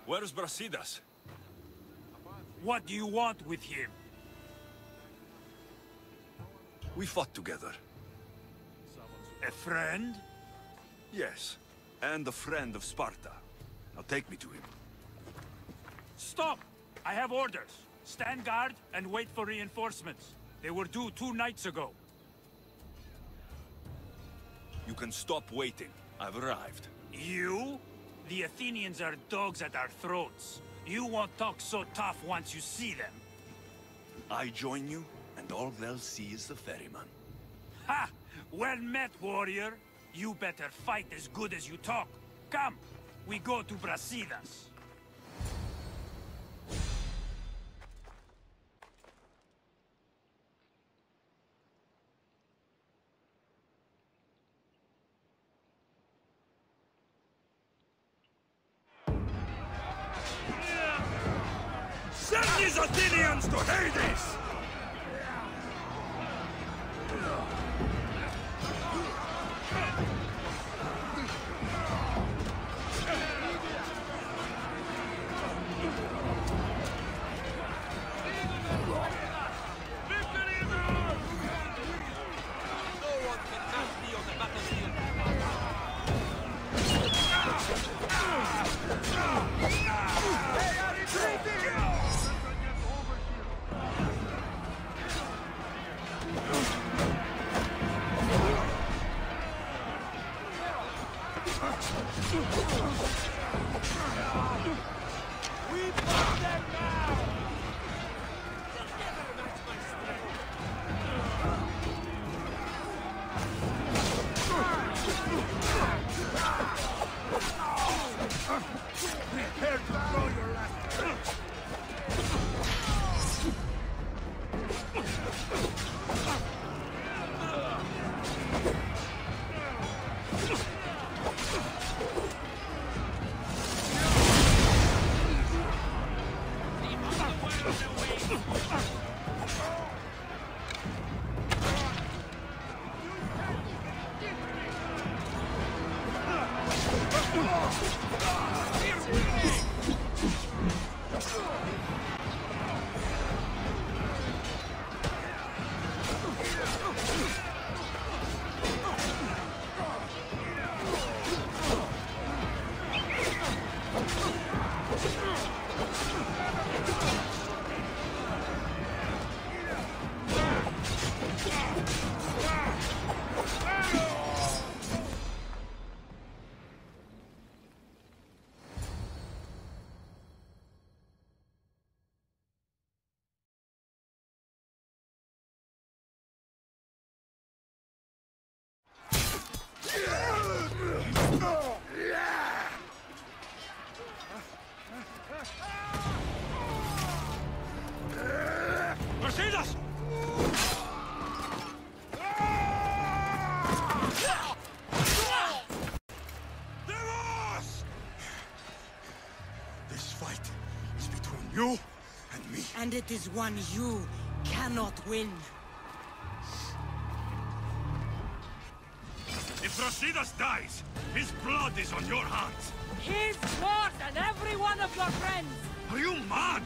Where's Brasidas? What do you want with him? We fought together. A friend? Yes, and a friend of Sparta. Now take me to him. Stop! I have orders. Stand guard and wait for reinforcements. They were due 2 nights ago. You can stop waiting. I've arrived. You? The Athenians are dogs at our throats. You won't talk so tough once you see them. I join you, and all they'll see is the ferryman. Ha! Well met, warrior. You better fight as good as you talk. Come, we go to Brasidas. Send these Athenians to Hades! Brasidas! This fight is between you and me. And it is one you cannot win. If Brasidas dies, his blood is on your hands. His more than every one of your friends! Are you mad?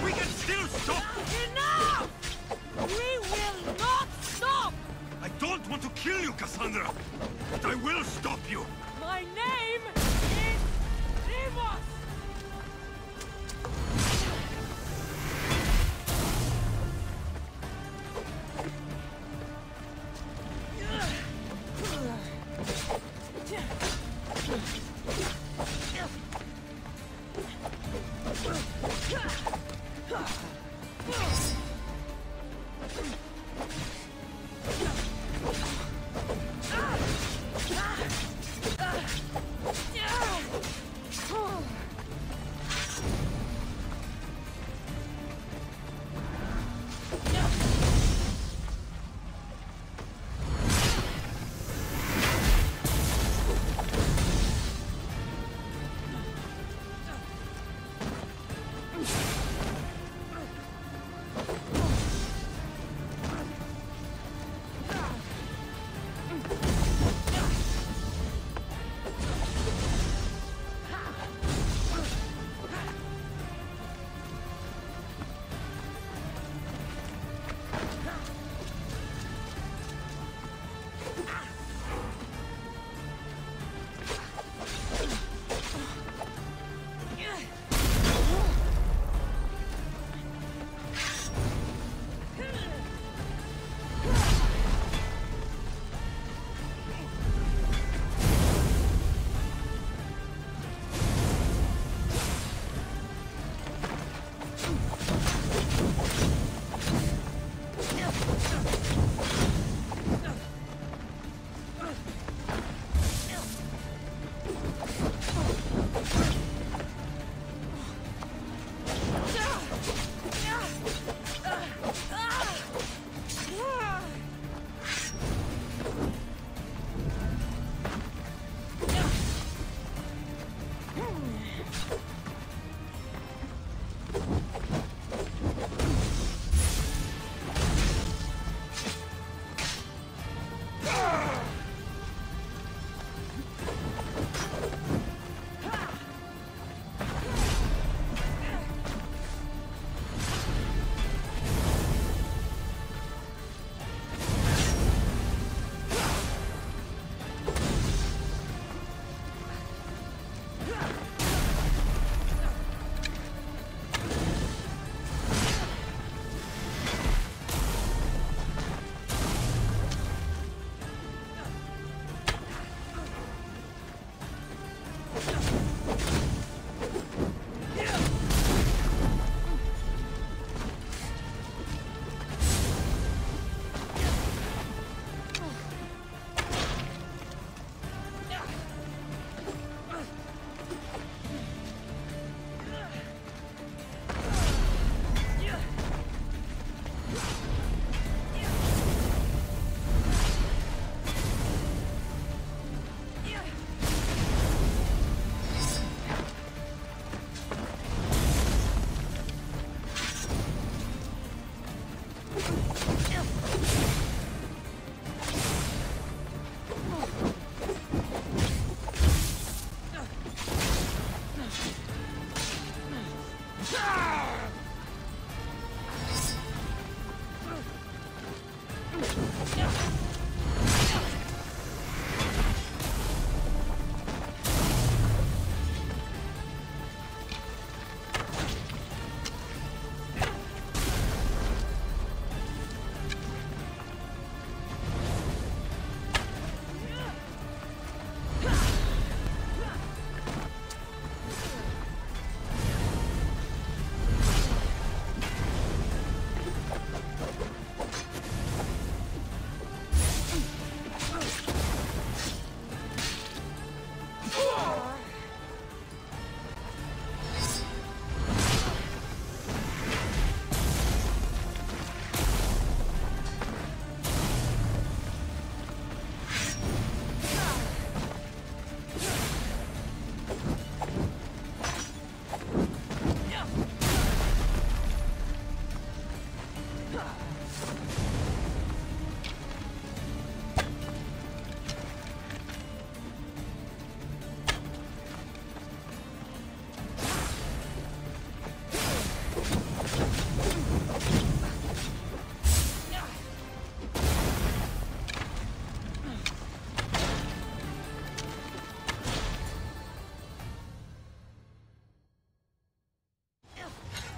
We can still stop! Enough! We will not stop! I don't want to kill you, Cassandra, but I will stop you! My name is Rivos!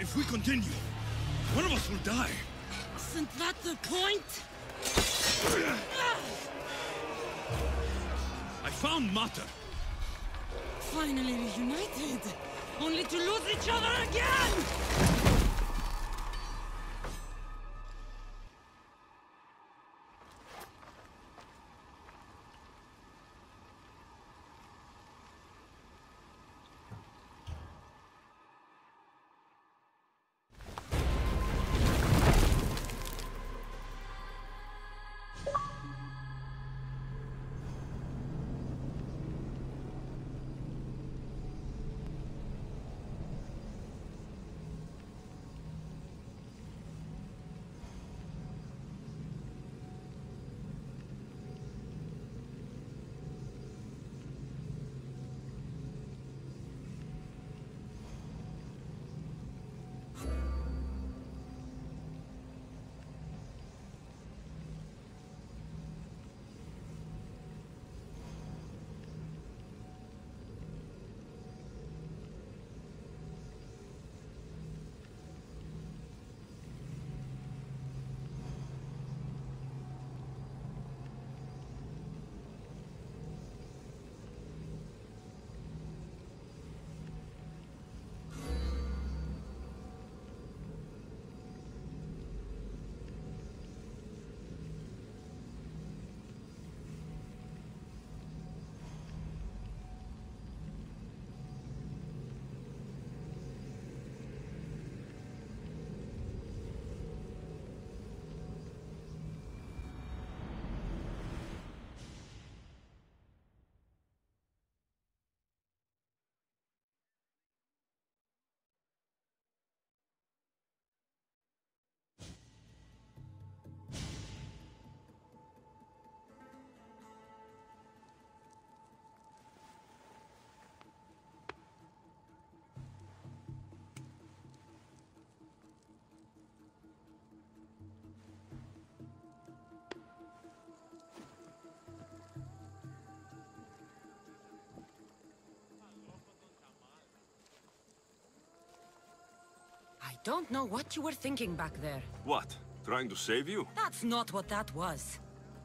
If we continue, one of us will die. Isn't that the point? I found Mater. Finally reunited, only to lose each other again! don't know what you were thinking back there. What? Trying to save you? That's not what that was.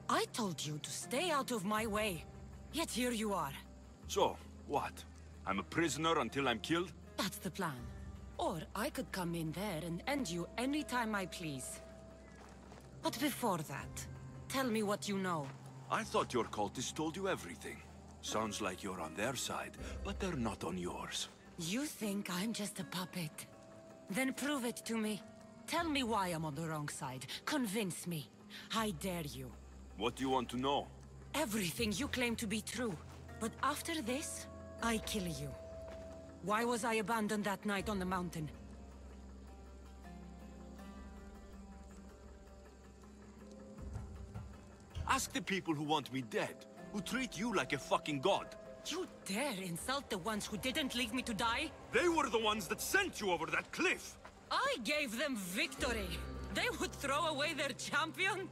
I told you to stay out of my way. Yet here you are. So, what? I'm a prisoner until I'm killed? That's the plan. Or I could come in there and end you anytime I please. But before that, tell me what you know. I thought your cultists told you everything. Sounds like you're on their side, but they're not on yours. You think I'm just a puppet? Then prove it to me. Tell me why I'm on the wrong side. Convince me. I dare you. What do you want to know? Everything you claim to be true. But after this, I kill you. Why was I abandoned that night on the mountain? Ask the people who want me dead, who treat you like a fucking god. You dare insult the ones who didn't leave me to die? They were the ones that sent you over that cliff! I gave them victory! They would throw away their champion?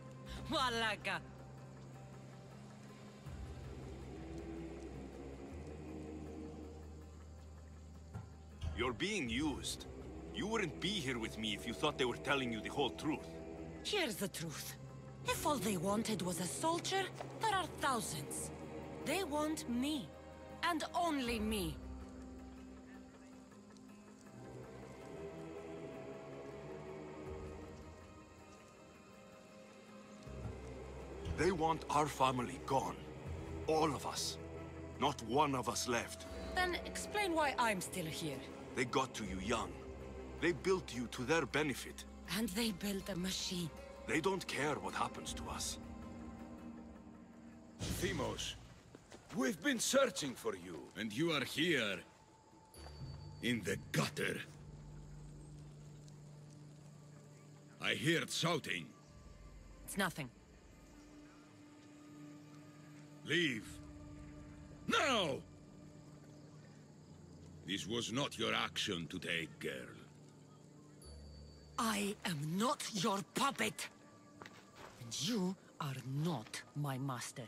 Malaka. You're being used. You wouldn't be here with me if you thought they were telling you the whole truth. Here's the truth. If all they wanted was a soldier, there are thousands. They want me. And only me. They want our family gone. All of us. Not one of us left. Then explain why I'm still here. They got to you young. They built you to their benefit. And they built a machine. They don't care what happens to us. Themos, we've been searching for you, and you are here. In the gutter. I heard shouting. It's nothing. Leave. Now! This was not your action to take, girl. I am not your puppet. And you are not my master.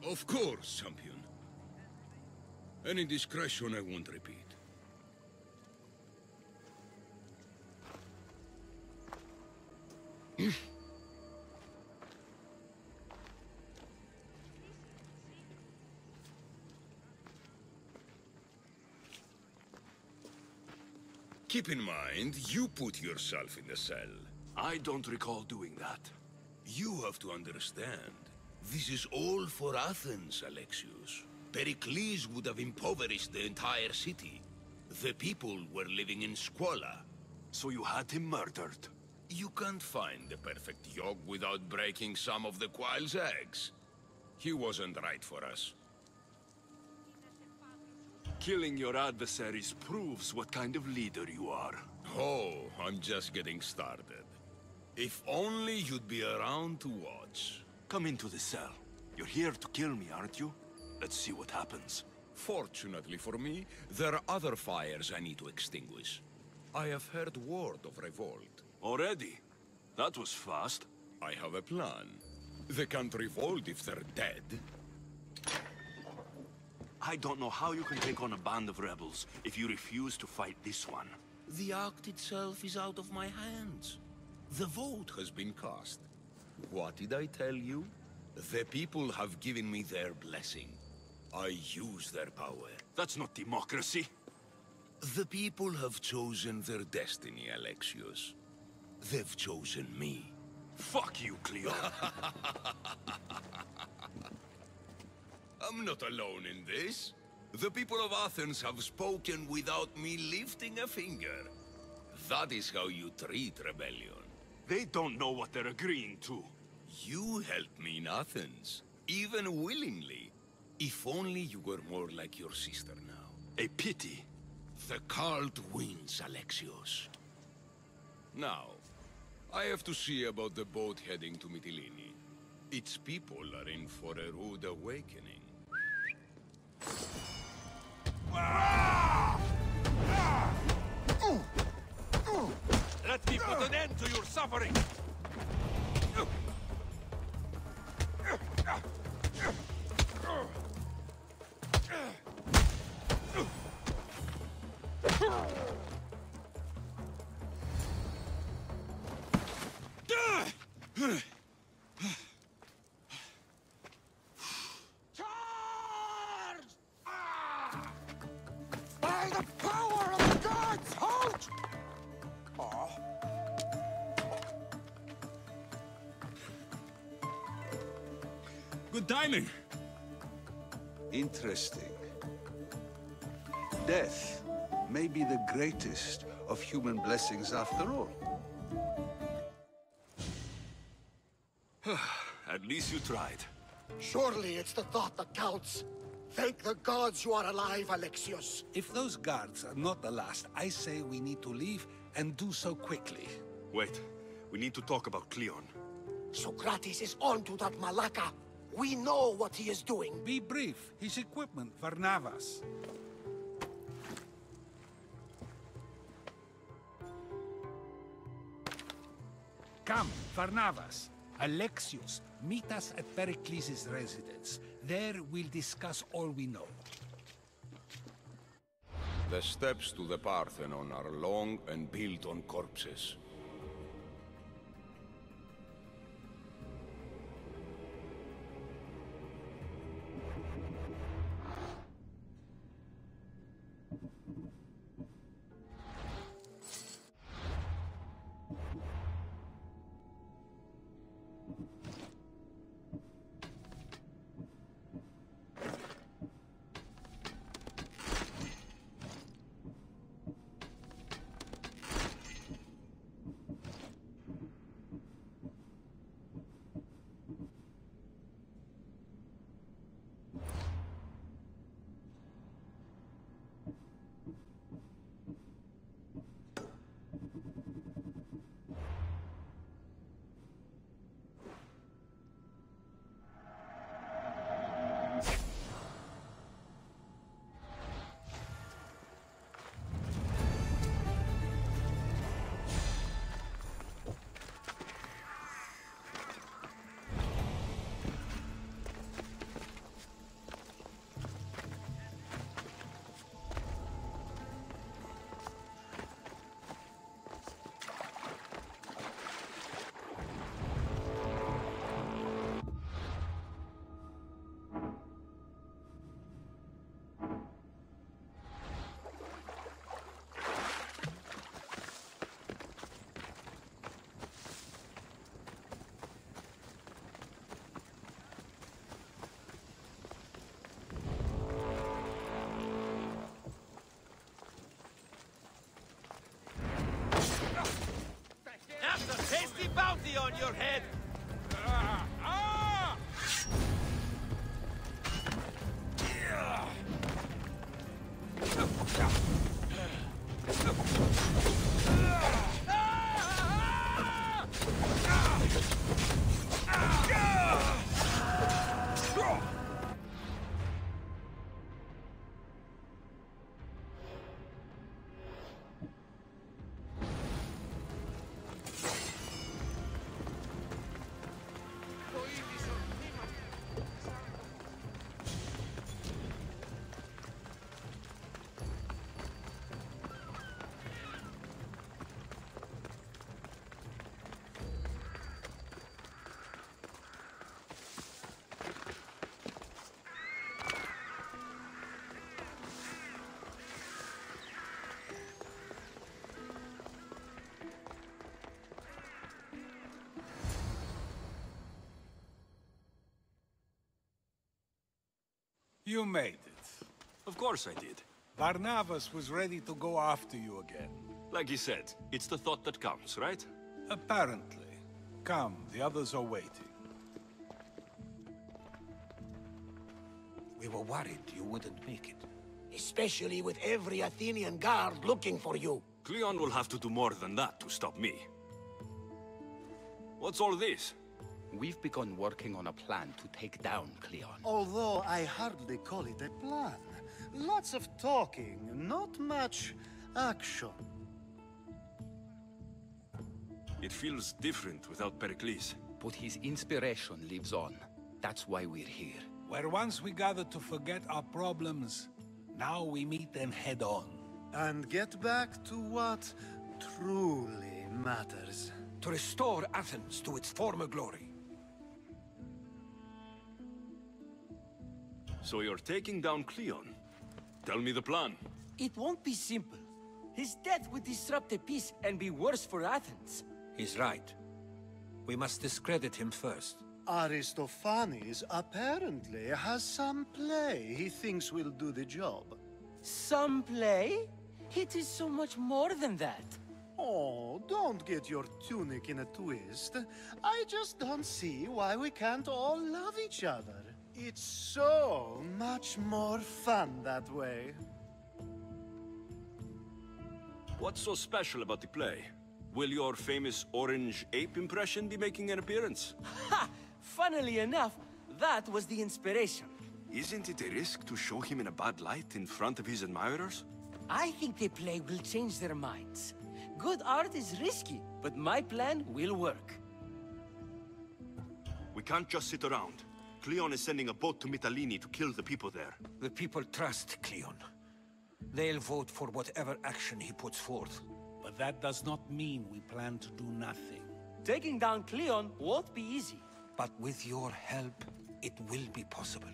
Of course, champion. Any indiscretion I won't repeat. Keep in mind, you put yourself in the cell. I don't recall doing that. You have to understand. This is all for Athens, Alexios. Pericles would have impoverished the entire city. The people were living in squalor. So you had him murdered? You can't find the perfect yolk without breaking some of the quail's eggs. He wasn't right for us. Killing your adversaries proves what kind of leader you are. Oh, I'm just getting started. If only you'd be around to watch. Come into the cell. You're here to kill me, aren't you? Let's see what happens. Fortunately for me, there are other fires I need to extinguish. I have heard word of revolt. Already? That was fast. I have a plan. They can't revolt if they're dead. I don't know how you can take on a band of rebels if you refuse to fight this one. The act itself is out of my hands. The vote has been cast. What did I tell you? The people have given me their blessing. I use their power. That's not democracy. The people have chosen their destiny, Alexios. They've chosen me. Fuck you, Cleo. I'm not alone in this. The people of Athens have spoken without me lifting a finger. That is how you treat rebellion. They don't know what they're agreeing to. You helped me in Athens, even willingly. If only you were more like your sister now. A pity. The cult wins, Alexios. Now, I have to see about the boat heading to Mytilene. Its people are in for a rude awakening. Let me put an end to your suffering! The power of the gods! Halt! Good timing. Interesting. Death may be the greatest of human blessings after all. At least you tried. Surely it's the thought that counts. Thank the gods you are alive, Alexios. If those guards are not the last, I say we need to leave and do so quickly. Wait, we need to talk about Cleon. Socrates is onto that Malaka. We know what he is doing. Be brief. His equipment, Varnavas. Come, Varnavas. Alexios, meet us at Pericles' residence. There we'll discuss all we know. The steps to the Parthenon are long and built on corpses. That's a tasty bounty on your head! You made it. Of course I did. Barnabas was ready to go after you again. Like he said, it's the thought that counts, right? Apparently. Come, the others are waiting. We were worried you wouldn't make it. Especially with every Athenian guard looking for you. Cleon will have to do more than that to stop me. What's all this? We've begun working on a plan to take down Cleon. Although I hardly call it a plan. Lots of talking, not much action. It feels different without Pericles. But his inspiration lives on. That's why we're here. Where once we gathered to forget our problems, now we meet them head on. And get back to what truly matters. To restore Athens to its former glory. So you're taking down Cleon? Tell me the plan. It won't be simple. His death would disrupt the peace and be worse for Athens. He's right. We must discredit him first. Aristophanes apparently has some play he thinks will do the job. Some play? It is so much more than that. Oh, don't get your tunic in a twist. I just don't see why we can't all love each other. It's so much more fun that way. What's so special about the play? Will your famous orange ape impression be making an appearance? Ha! Funnily enough, that was the inspiration. Isn't it a risk to show him in a bad light in front of his admirers? I think the play will change their minds. Good art is risky, but my plan will work. We can't just sit around. Cleon is sending a boat to Mytilene to kill the people there. The people trust Cleon. They'll vote for whatever action he puts forth. But that does not mean we plan to do nothing. Taking down Cleon won't be easy. But with your help, it will be possible.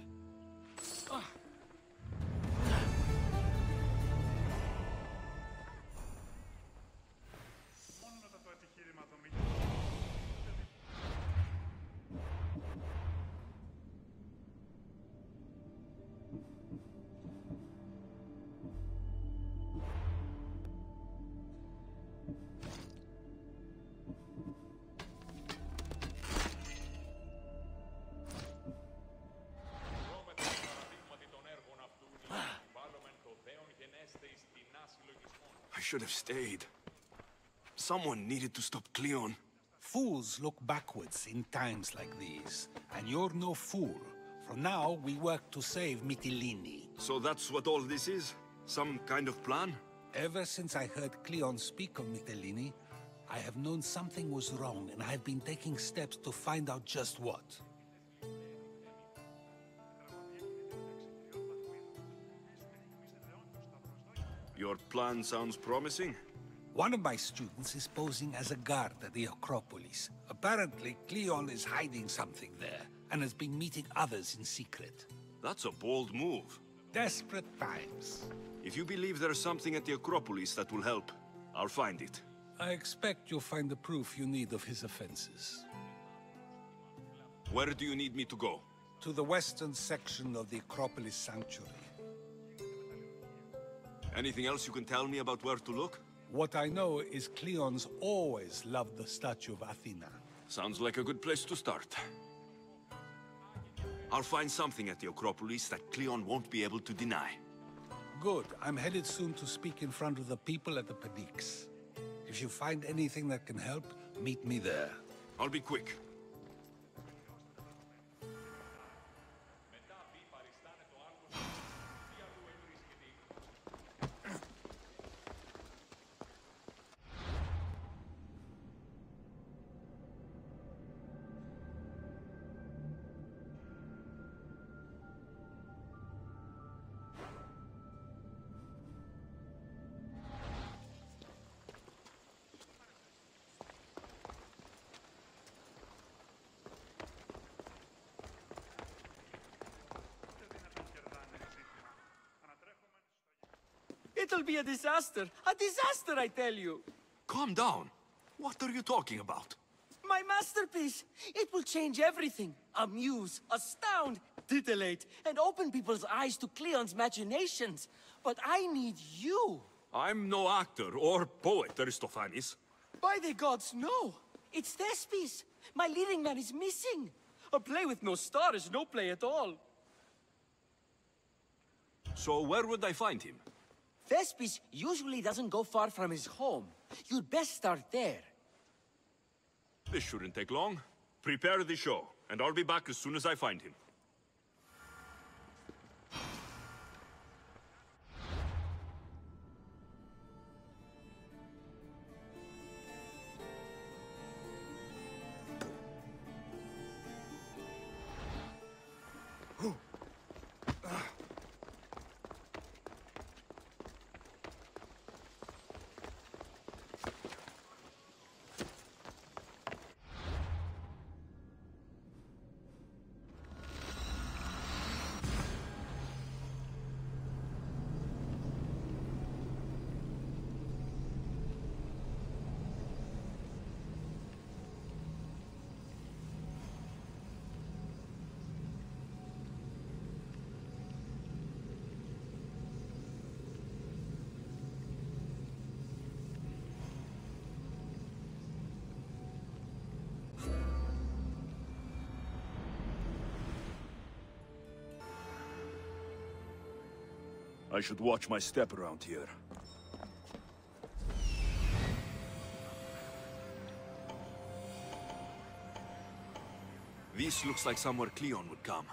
I should have stayed. Someone needed to stop Cleon. Fools look backwards in times like these. And you're no fool. From now, we work to save Mytilene. So that's what all this is? Some kind of plan? Ever since I heard Cleon speak of Mytilene, I have known something was wrong, and I've been taking steps to find out just what. Your plan sounds promising. One of my students is posing as a guard at the Acropolis. Apparently, Cleon is hiding something there, and has been meeting others in secret. That's a bold move. Desperate times. If you believe there's something at the Acropolis that will help, I'll find it. I expect you'll find the proof you need of his offenses. Where do you need me to go? To the western section of the Acropolis Sanctuary. Anything else you can tell me about where to look? What I know is Cleon's always loved the statue of Athena. Sounds like a good place to start. I'll find something at the Acropolis that Cleon won't be able to deny. Good. I'm headed soon to speak in front of the people at the Pnyx. If you find anything that can help, meet me there. I'll be quick. It'll be a disaster. A disaster, I tell you. Calm down. What are you talking about? My masterpiece. It will change everything. Amuse, astound, titillate, and open people's eyes to Cleon's machinations. But I need you. I'm no actor or poet, Aristophanes. By the gods, no. It's Thespis. My leading man is missing. A play with no star is no play at all. So where would I find him? Thespis usually doesn't go far from his home. You'd best start there. This shouldn't take long. Prepare the show, and I'll be back as soon as I find him. I should watch my step around here. This looks like somewhere Cleon would come.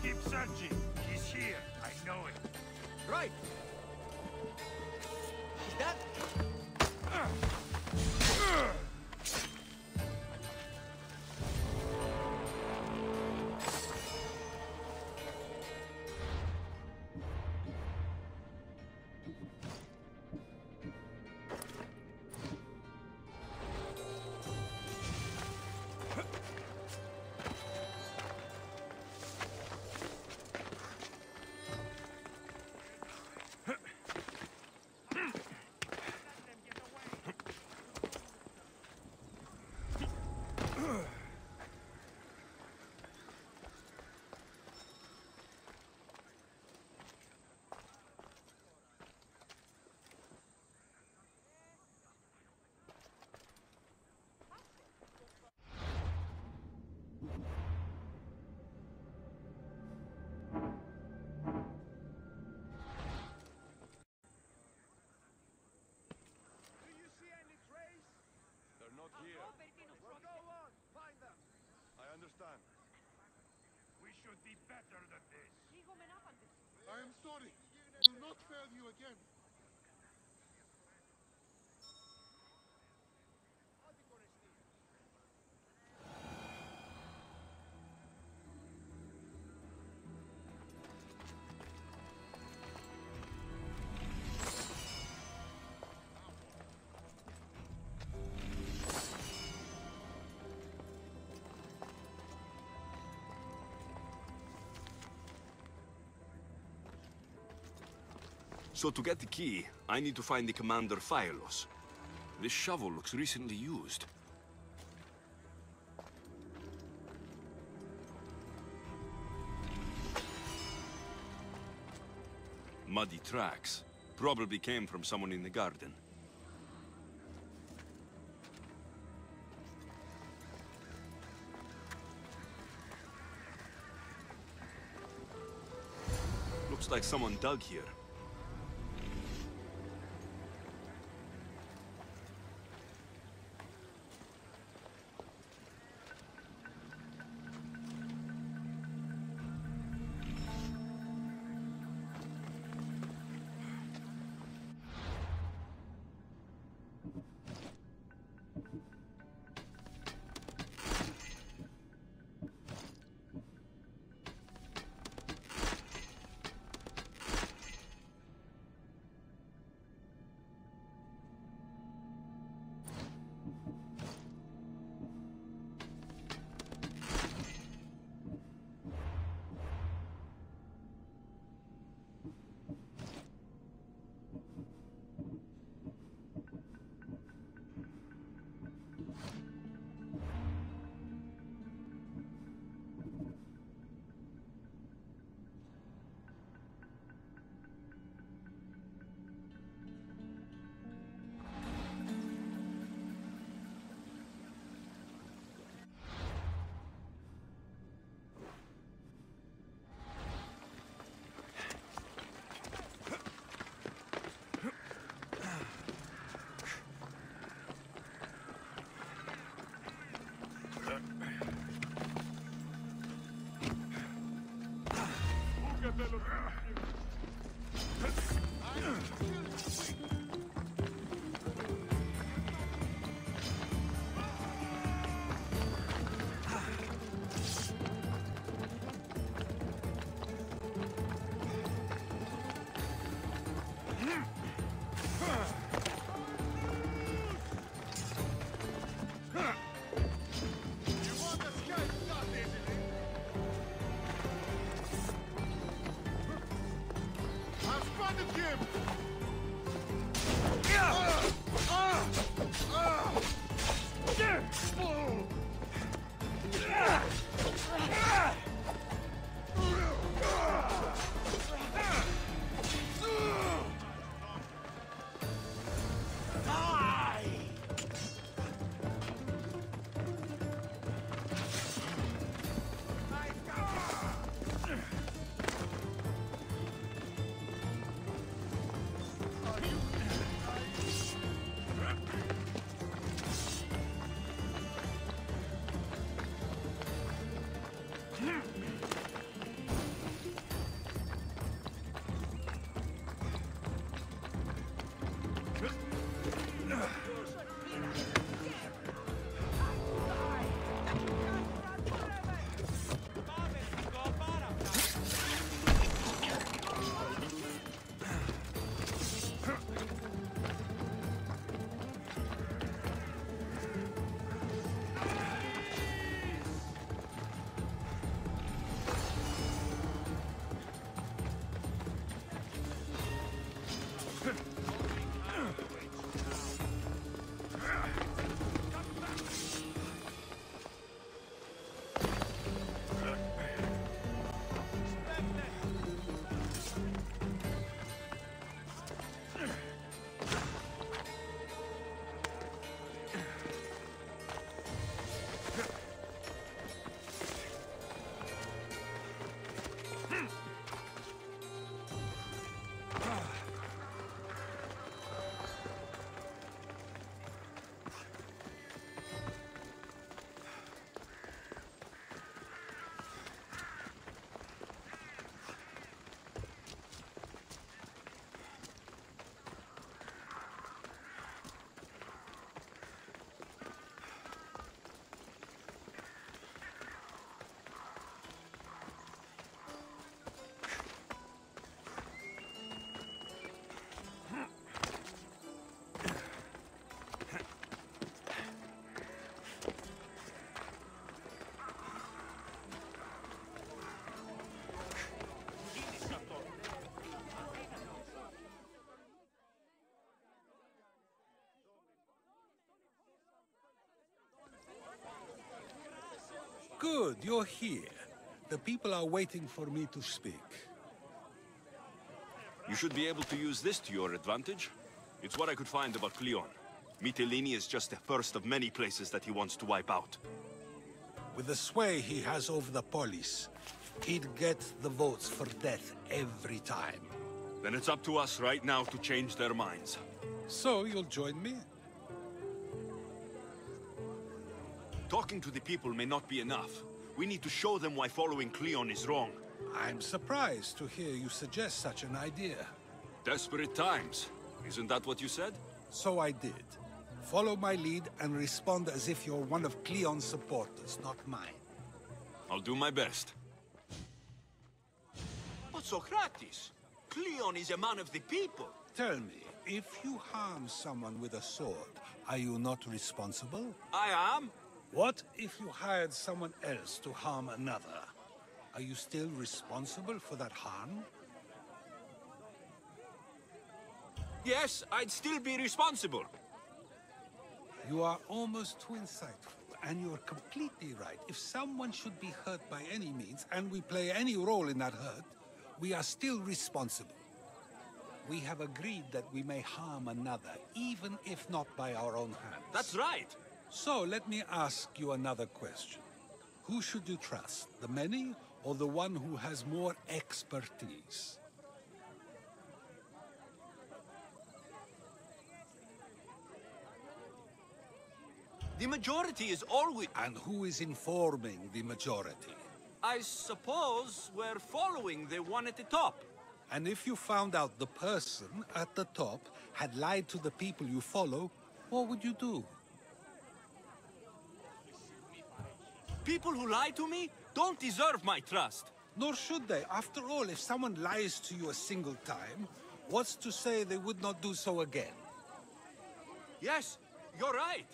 Keep searching. He's here. I know it. Right. Is that... We should be better than this. I am sorry. Will not fail you again. So to get the key, I need to find the Commander Phylos. This shovel looks recently used. Muddy tracks. Probably came from someone in the garden. Looks like someone dug here. Good, you're here. The people are waiting for me to speak. You should be able to use this to your advantage. It's what I could find about Cleon. Mytilene is just the first of many places that he wants to wipe out. With the sway he has over the police, he'd get the votes for death every time. Then it's up to us right now to change their minds. So you'll join me? Talking to the people may not be enough. We need to show them why following Cleon is wrong. I'm surprised to hear you suggest such an idea. Desperate times. Isn't that what you said? So I did. Follow my lead and respond as if you're one of Cleon's supporters, not mine. I'll do my best. But Socrates, Cleon is a man of the people. Tell me, if you harm someone with a sword, are you not responsible? I am. What if you hired someone else to harm another? Are you still responsible for that harm? Yes, I'd still be responsible. You are almost too insightful, and you're completely right. If someone should be hurt by any means, and we play any role in that hurt, we are still responsible. We have agreed that we may harm another, even if not by our own hands. That's right. So let me ask you another question. Who should you trust, the many or the one who has more expertise? The majority is always... And who is informing the majority? I suppose we're following the one at the top. And if you found out the person at the top had lied to the people you follow, what would you do? People who lie to me don't deserve my trust. Nor should they. After all, if someone lies to you a single time, what's to say they would not do so again? Yes, you're right.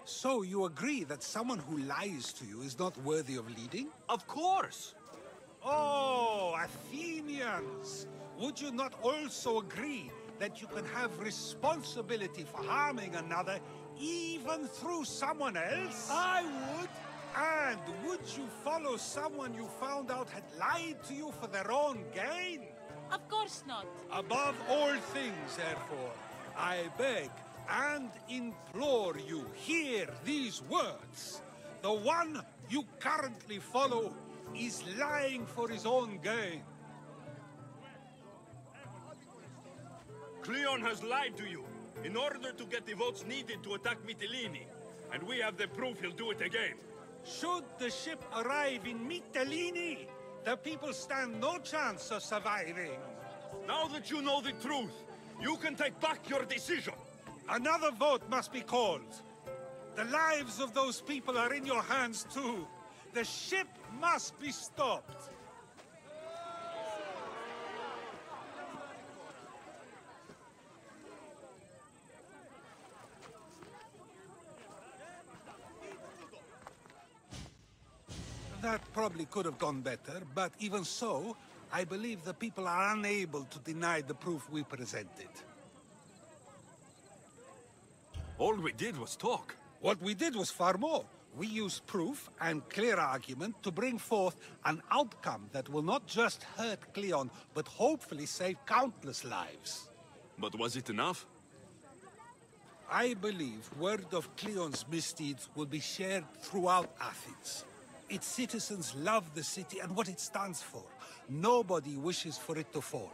So you agree that someone who lies to you is not worthy of leading? Of course. Oh, Athenians! Would you not also agree that you can have responsibility for harming another even through someone else? I would. And would you follow someone you found out had lied to you for their own gain? Of course not. Above all things, therefore, I beg and implore you, hear these words. The one you currently follow is lying for his own gain. Cleon has lied to you in order to get the votes needed to attack Mytilene. And we have the proof he'll do it again. Should the ship arrive in Mytilene, the people stand no chance of surviving. Now that you know the truth, you can take back your decision. Another vote must be called. The lives of those people are in your hands too. The ship must be stopped. That probably could have gone better, but even so, I believe the people are unable to deny the proof we presented. All we did was talk. What we did was far more. We used proof and clear argument to bring forth an outcome that will not just hurt Cleon, but hopefully save countless lives. But was it enough? I believe word of Cleon's misdeeds will be shared throughout Athens. Its citizens love the city and what it stands for. Nobody wishes for it to fall.